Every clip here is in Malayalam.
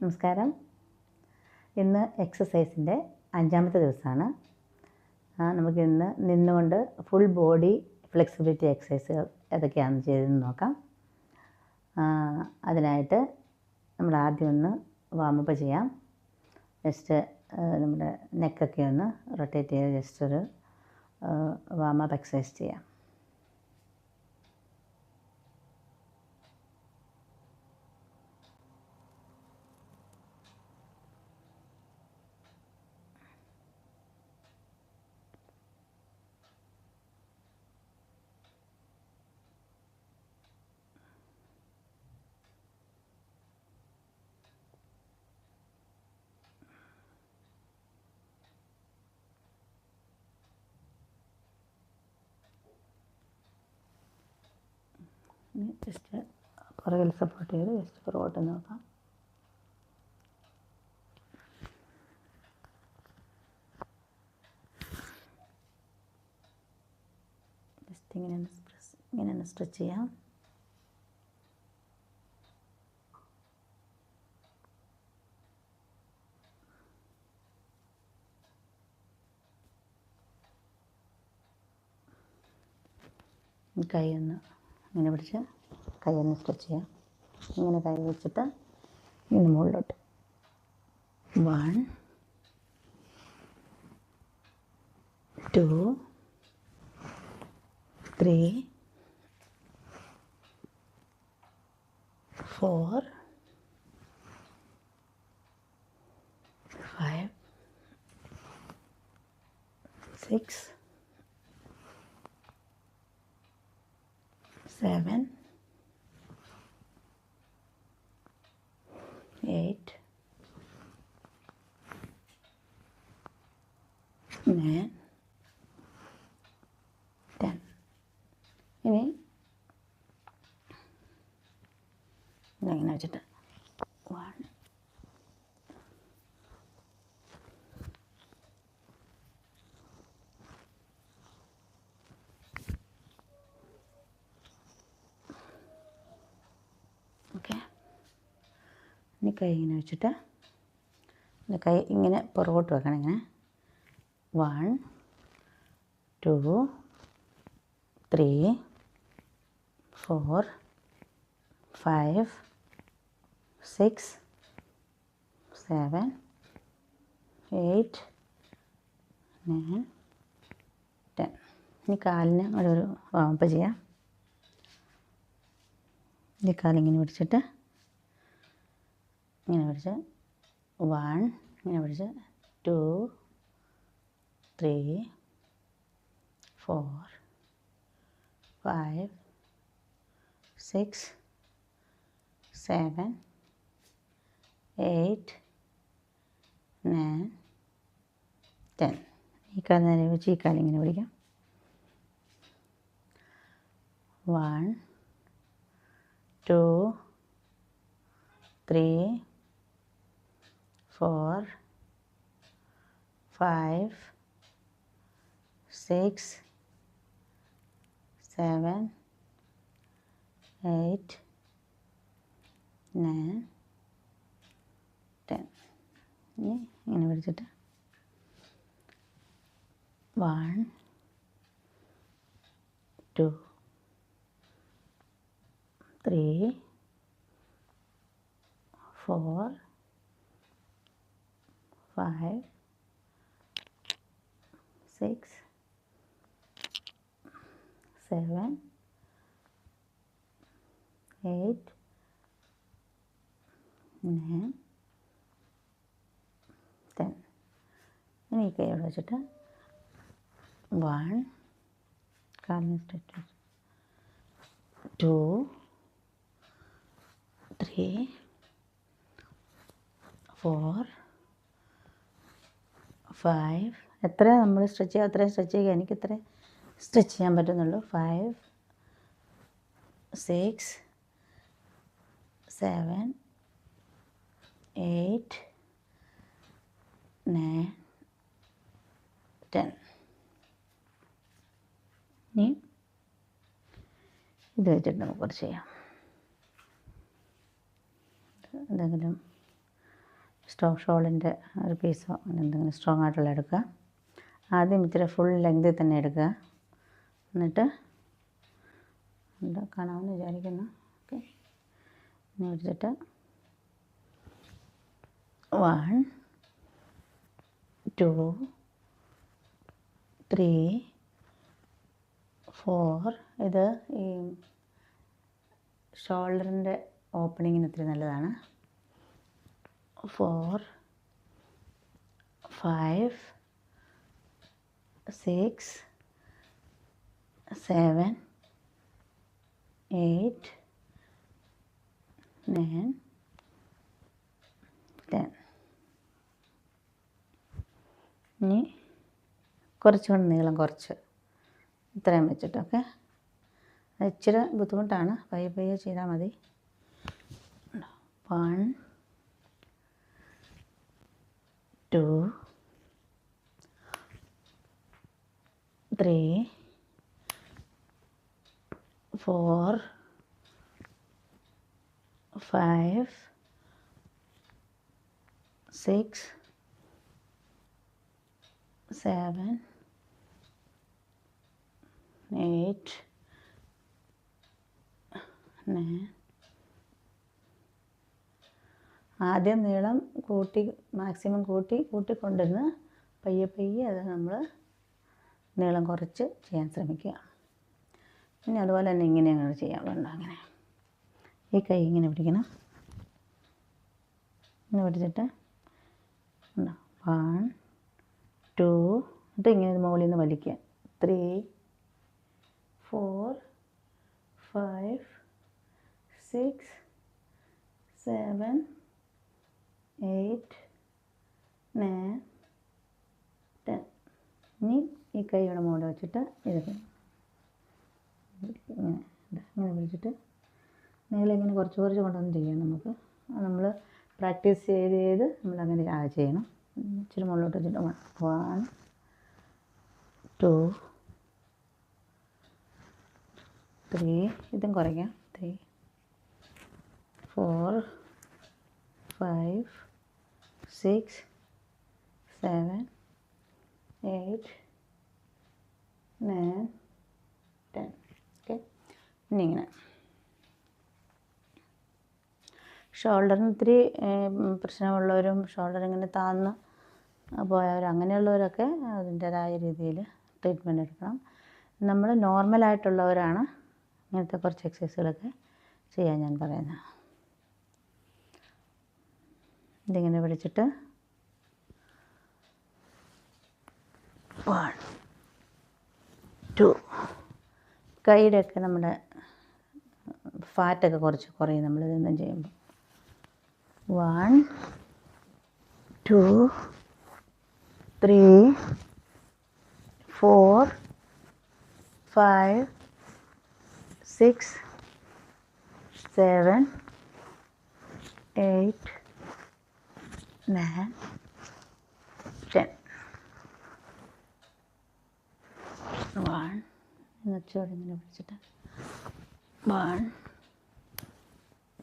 നമസ്കാരം. ഇന്ന് എക്സസൈസിൻ്റെ 5-ാമത്തെ ദിവസമാണ്. നമുക്കിന്ന് നിന്നുകൊണ്ട് ഫുൾ ബോഡി ഫ്ലെക്സിബിലിറ്റി എക്സസൈസുകൾ ഏതൊക്കെയാണെന്ന് ചെയ്തെന്ന് നോക്കാം. അതിനായിട്ട് നമ്മൾ ആദ്യം ഒന്ന് വാമപ്പ് ചെയ്യാം. ജസ്റ്റ് നമ്മുടെ നെക്കൊക്കെ ഒന്ന് റൊട്ടേറ്റ് ചെയ്ത് ജസ്റ്റ് ഒരു വാമപ്പ് എക്സസൈസ് ചെയ്യാം. ജസ്റ്റ് പുറകിൽ സപ്പോർട്ട് ചെയ്ത് ജസ്റ്റ് പുറകോട്ട് നോക്കാം. ജസ്റ്റ് ഇങ്ങനെ സ്ട്രെച്ച് ചെയ്യാം. കൈ ഒന്ന് ഇങ്ങനെ പിടിച്ച് കൈ ഒന്ന് സ്ട്രെച്ച് ചെയ്യാം. ഇങ്ങനെ കൈ വെച്ചിട്ട് ഇങ്ങനെ മുകളിലോട്ട് 1 2 3 4 5 6 7 8 9 10. ഇനി ഇങ്ങനെ വെച്ചിട്ട് 1 ഓക്കെ. ഇനി കൈ ഇങ്ങനെ വെച്ചിട്ട് കൈ ഇങ്ങനെ പുറകോട്ട് വെക്കണം. ഇങ്ങനെ 1 2 3 4 5 6 7 8 9 10. ഇനി കാലിന് ഒരു വാമപ്പ് ചെയ്യാം. ഈ കാലിങ്ങനെ പിടിച്ചിട്ട് ഇങ്ങനെ പിടിച്ച് 1 ഇങ്ങനെ പിടിച്ച് 2 3 4 5 6 7 8 9 10. ഈ കാല് നേരെ വെച്ച് ഈ കാലിങ്ങനെ പിടിക്കാം. 1 2 3 4 5 6 7 8 9 10. ഇനി ഇങ്ങനെ പിടിച്ചിട്ട് 1 2 3 4 5 6 7 8 9 10. ഇനി ഈ കൈയോടെ വെച്ചിട്ട് 1 കാലിന് സ്ട്രെച്ച് 2 3 4 5 എത്ര നമ്മൾ സ്ട്രെച്ച് ചെയ്യുക അത്രയും സ്ട്രെച്ച് ചെയ്യുക. എനിക്ക് ഇത്ര സ്ട്രെച്ച് ചെയ്യാൻ പറ്റുന്നുള്ളൂ. 5 6 7 8 9 10. ഇനി ഇത് വെച്ചിട്ട് നമുക്ക് കുറച്ച് ചെയ്യാം. എന്തെങ്കിലും ഷോളിൻ്റെ ഒരു പീസോ അങ്ങനെ എന്തെങ്കിലും സ്ട്രോങ് ആയിട്ടുള്ള എടുക്കുക. ആദ്യം ഇത്തിരി ഫുൾ ലെങ്തിൽ തന്നെ എടുക്കുക. എന്നിട്ട് കാണാമെന്ന് വിചാരിക്കുന്നു. ഓക്കെ, ഇനി എടുത്തിട്ട് 1 2 3 4. ഇത് ഈ ഷോൾഡറിൻ്റെ ഓപ്പണിങ്ങിന് ഒത്തിരി നല്ലതാണ്. 4 5 6 7 8 9 10. ഇനി കുറച്ചുകൂടി നീളം കുറച്ച് ഇത്രയും വെച്ചിട്ട്. ഓക്കെ, അത് ഇച്ചിരി ബുദ്ധിമുട്ടാണ്, പയ്യെ പയ്യെ ചെയ്താൽ മതി. 1 2 3 4 5 6 7 8 9. ആദ്യം നീളം കൂട്ടി മാക്സിമം കൂട്ടിക്കൊണ്ടിരുന്ന് പയ്യെ പയ്യെ അത് നമ്മൾ നീളം കുറച്ച് ചെയ്യാൻ ശ്രമിക്കുക. പിന്നെ അതുപോലെ തന്നെ ഇങ്ങനെ അങ്ങനെ ചെയ്യാൻ വേണ്ട. അങ്ങനെ ഈ കൈ ഇങ്ങനെ പിടിക്കണം. ഇങ്ങനെ പിടിച്ചിട്ട് 1 2 എന്നിട്ട് ഇങ്ങനെ മുകളിൽ നിന്ന് വലിക്കുക. 3 4 5 6 7 8 9 10. ഇനി ഈ കൈയുടെ മുകളിൽ വെച്ചിട്ട് ഇങ്ങനെ ഇങ്ങനെ പിടിച്ചിട്ട് നീളം ഇങ്ങനെ കുറച്ച് കുറച്ച് കൊണ്ടൊന്നും ചെയ്യാം. നമുക്ക് നമ്മൾ പ്രാക്ടീസ് ചെയ്ത് നമ്മളങ്ങനെ ചെയ്യണം. ഇച്ചിരി മുകളിലോട്ട് വെച്ചിട്ട് 1 2 3. ഇതും കുറയ്ക്കാം. 3 4 5 6 7 8 9 10. ഓക്കെ, ഇനി ഇങ്ങനെ ഷോൾഡറിന് ഇത്തിരി പ്രശ്നമുള്ളവരും ഷോൾഡർ ഇങ്ങനെ താഴ്ന്ന് പോയവർ അങ്ങനെയുള്ളവരൊക്കെ അതിൻ്റേതായ രീതിയിൽ ട്രീറ്റ്മെൻറ്റ് എടുക്കണം. നമ്മൾ നോർമലായിട്ടുള്ളവരാണ് ഇങ്ങനത്തെ കുറച്ച് എക്സസൈസുകളൊക്കെ ചെയ്യാൻ ഞാൻ പറയുന്നത്. ഇതിങ്ങനെ പിടിച്ചിട്ട് 1 2. കൈയുടെയൊക്കെ നമ്മുടെ ഫാറ്റൊക്കെ കുറച്ച് കുറയും നമ്മളിതൊന്നും ചെയ്യുമ്പോൾ. 1 2 3 4 5 6 7 8 9 10. 1 നെച്ചോടെ ഇങ്ങനെ പിടിച്ചിട്ട് 1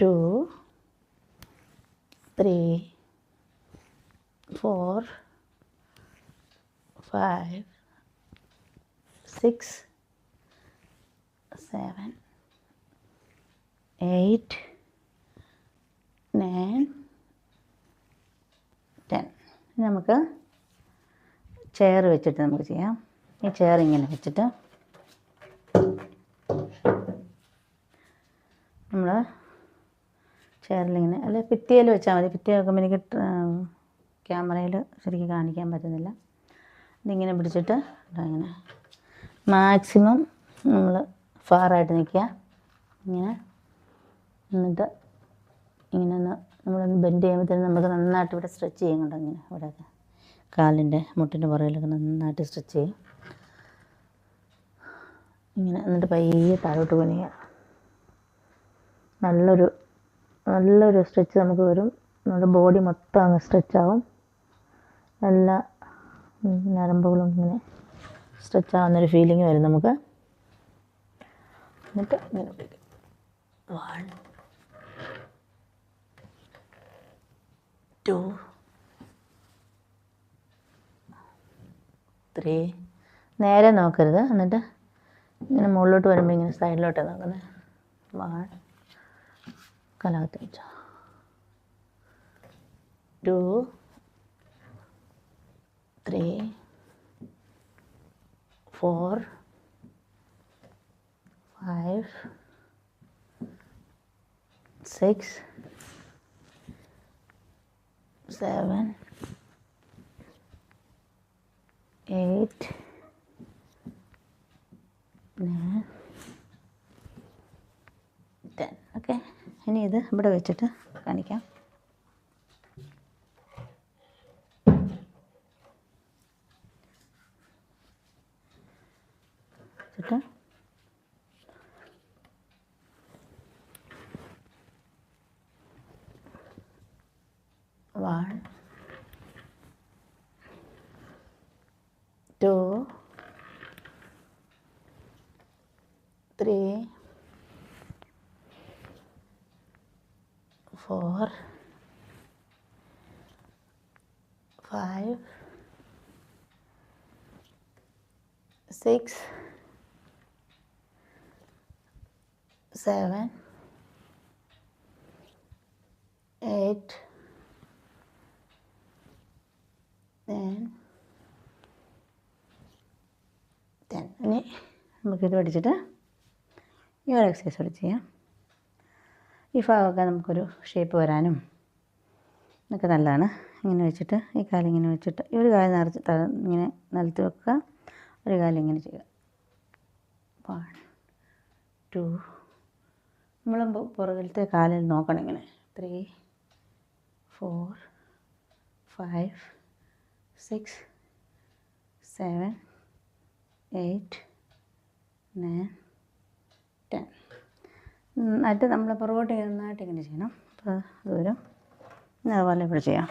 2 3 4 5 6 7 8 9 10. നമുക്ക് ചെയർ വെച്ചിട്ട് നമുക്ക് ചെയ്യാം. ഈ ചെയർ ഇങ്ങനെ വെച്ചിട്ട് നമ്മൾ ചെയറിലിങ്ങനെ അല്ലെ ഭിത്തിയിൽ വെച്ചാൽ മതി. ഭിത്തി വെക്കുമ്പോൾ എനിക്ക് ക്യാമറയിൽ ശരിക്കും കാണിക്കാൻ പറ്റുന്നില്ല. ഇതിങ്ങനെ പിടിച്ചിട്ട് ഇങ്ങനെ മാക്സിമം നമ്മൾ ഫാറായിട്ട് നിൽക്കുക. ഇങ്ങനെ എന്നിട്ട് ഇങ്ങനെ ഒന്ന് നമ്മളൊന്ന് ബെൻഡ് ചെയ്യുമ്പോഴത്തേനും നമുക്ക് നന്നായിട്ട് ഇവിടെ സ്ട്രെച്ച് ചെയ്യുന്നുണ്ട്. ഇങ്ങനെ ഇവിടെയൊക്കെ കാലിൻ്റെ മുട്ടിൻ്റെ പുറകിലൊക്കെ നന്നായിട്ട് സ്ട്രെച്ച് ചെയ്യും. ഇങ്ങനെ എന്നിട്ട് പയ്യെ താഴോട്ട് കുനിയുക. നല്ലൊരു സ്ട്രെച്ച് നമുക്ക് വരും. നമ്മുടെ ബോഡി മൊത്തം അങ്ങ് സ്ട്രെച്ചാവും. എല്ലാ ഞരമ്പുകളും ഇങ്ങനെ സ്ട്രെച്ചാവുന്നൊരു ഫീലിംഗ് വരും നമുക്ക്. എന്നിട്ട് ഇങ്ങനെ പിടിക്കും. 1 2 3 നേരെ നോക്കരുത്, എന്നിട്ട് ഇങ്ങനെ മുകളിലോട്ട് വരുമ്പോൾ ഇങ്ങനെ സൈഡിലോട്ടാണ് നോക്കുന്നത്. 1 കലകത്ത് വെച്ചോ. 2 3 4 5 6 7 8 9 10. ഓക്കെ, ഇനി ഇത് ഇവിടെ വെച്ചിട്ട് കാണിക്കാം. വെച്ചിട്ട് 1 2 3 4 5 6 7 8 9 10. ഇനി നമുക്കിത് പഠിച്ചിട്ട് ഈ ഒരു എക്സസൈസ് കൂടി ചെയ്യാം. ഈ ഭാഗമൊക്കെ നമുക്കൊരു ഷേപ്പ് വരാനും ഒക്കെ നല്ലതാണ്. ഇങ്ങനെ വെച്ചിട്ട് ഈ കാലം ഇങ്ങനെ വെച്ചിട്ട് ഈ ഒരു കാലം നിറച്ച് ഇങ്ങനെ നിലത്ത് വെക്കുക, ഒരു കാലം ഇങ്ങനെ ചെയ്യുക. 1 2 നമ്മൾ പുറകിലത്തെ കാലിൽ നോക്കണം ഇങ്ങനെ. 3 4 5 6 7 8 9 10. എന്നിട്ട് നമ്മൾ പുറകോട്ട് നന്നായിട്ട് ഇങ്ങനെ ചെയ്യണം. അപ്പോൾ ദൂരം അതുപോലെ ഇവിടെ ചെയ്യാം.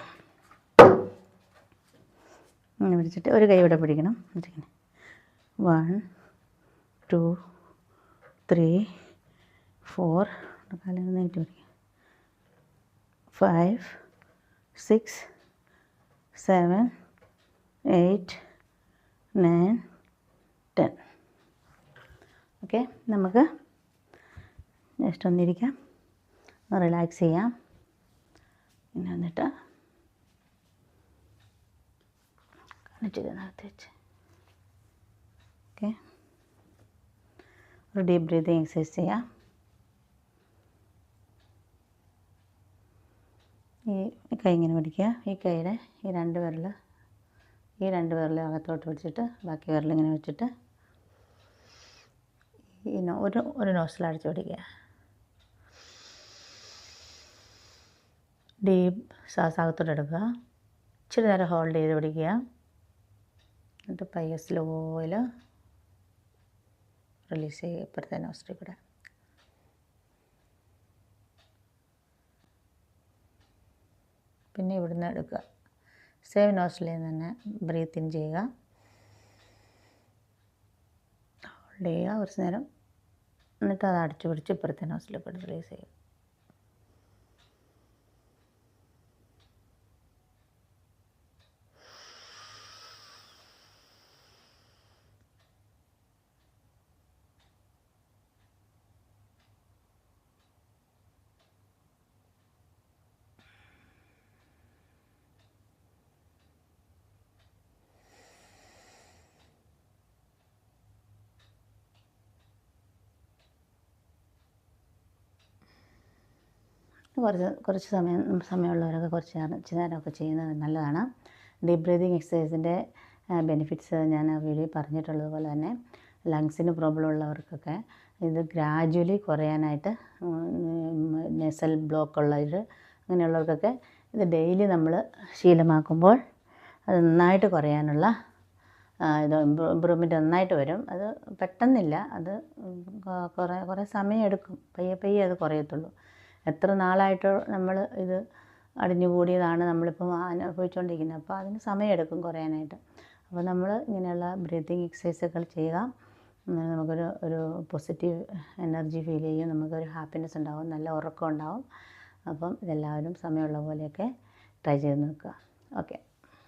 ഇങ്ങനെ പിടിച്ചിട്ട് ഒരു കൈ ഇവിടെ പിടിക്കണം. എന്നിട്ടിങ്ങനെ 1 2 3 4 കാലം നീട്ടി പിടിക്കുക. 5 6 7 8 9 10. ഓക്കെ, നമുക്ക് ജസ്റ്റ് ഒന്നിരിക്കാം, ഒന്ന് റിലാക്സ് ചെയ്യാം. പിന്നെ വന്നിട്ട് കാണിച്ചതിനകത്ത് വെച്ച് ഓക്കെ, ഒരു ഡീപ്പ് ബ്രീതിങ് എക്സസൈസ് ചെയ്യാം. ഈ കൈ ഇങ്ങനെ പിടിക്കുക. ഈ കൈയുടെ ഈ രണ്ട് വിരൽ അകത്തോട്ട് പിടിച്ചിട്ട് ബാക്കി വിരൽ ഇങ്ങനെ വെച്ചിട്ട് ഈ ഒരു നോസിൽ അടച്ച് പിടിക്കുക. ഡീപ്പ് ശ്വാസം അകത്തോട്ട് എടുക്കുക. ഇച്ചിരി നേരം ഹോൾഡ് ചെയ്ത് പിടിക്കുക. എന്നിട്ട് പയ്യെ സ്ലോയിൽ റിലീസ് ചെയ്യുക ഇപ്പുറത്തെ നോസ്ട്രിൽ കൂടെ. പിന്നെ ഇവിടുന്ന് എടുക്കുക. സേം നോസ്ട്രിലിൽ നിന്ന് തന്നെ ബ്രീത്ത് ഇൻ ചെയ്യുക, ഹോൾഡ് ചെയ്യുക കുറച്ച് നേരം, എന്നിട്ട് അത് അടച്ചു പിടിച്ച് ഇപ്പുറത്തെ നോസ്ട്രിൽ കൂടെ റിലീസ് ചെയ്യുക. കുറച്ച് സമയമുള്ളവരൊക്കെ കുറച്ച് നേരമൊക്കെ ചെയ്യുന്നത് നല്ലതാണ്. ഡീപ്പ് ബ്രീതിങ് എക്സസൈസിൻ്റെ ബെനിഫിറ്റ്സ് ഞാൻ വീഡിയോ പറഞ്ഞിട്ടുള്ളതുപോലെ തന്നെ ലങ്സിന് പ്രോബ്ലം ഉള്ളവർക്കൊക്കെ ഇത് ഗ്രാജ്വലി കുറയാനായിട്ട്, നെസൽ ബ്ലോക്ക് ഉള്ളവർ അങ്ങനെയുള്ളവർക്കൊക്കെ ഇത് ഡെയിലി നമ്മൾ ശീലമാക്കുമ്പോൾ അത് നന്നായിട്ട് കുറയാനുള്ള ഇത് ഇമ്പ്രൂവ്മെൻറ്റ് നന്നായിട്ട് വരും. അത് പെട്ടെന്നില്ല, അത് കുറേ സമയം എടുക്കും. പയ്യെ അത് കുറയത്തുള്ളൂ. എത്ര നാളായിട്ട് നമ്മൾ ഇത് അടിഞ്ഞുകൂടിയതാണ് നമ്മളിപ്പം അനുഭവിച്ചുകൊണ്ടിരിക്കുന്നത്. അപ്പോൾ അതിന് സമയമെടുക്കും കുറയാനായിട്ട്. അപ്പോൾ നമ്മൾ ഇങ്ങനെയുള്ള ബ്രീത്തിങ് എക്സസൈസുകൾ ചെയ്യുക. നമുക്കൊരു പോസിറ്റീവ് എനർജി ഫീൽ ചെയ്യും, നമുക്കൊരു ഹാപ്പിനെസ് ഉണ്ടാവും, നല്ല ഉറക്കം ഉണ്ടാവും. അപ്പം ഇതെല്ലാവരും സമയമുള്ള പോലെയൊക്കെ ട്രൈ ചെയ്ത് നോക്കുക. ഓക്കെ.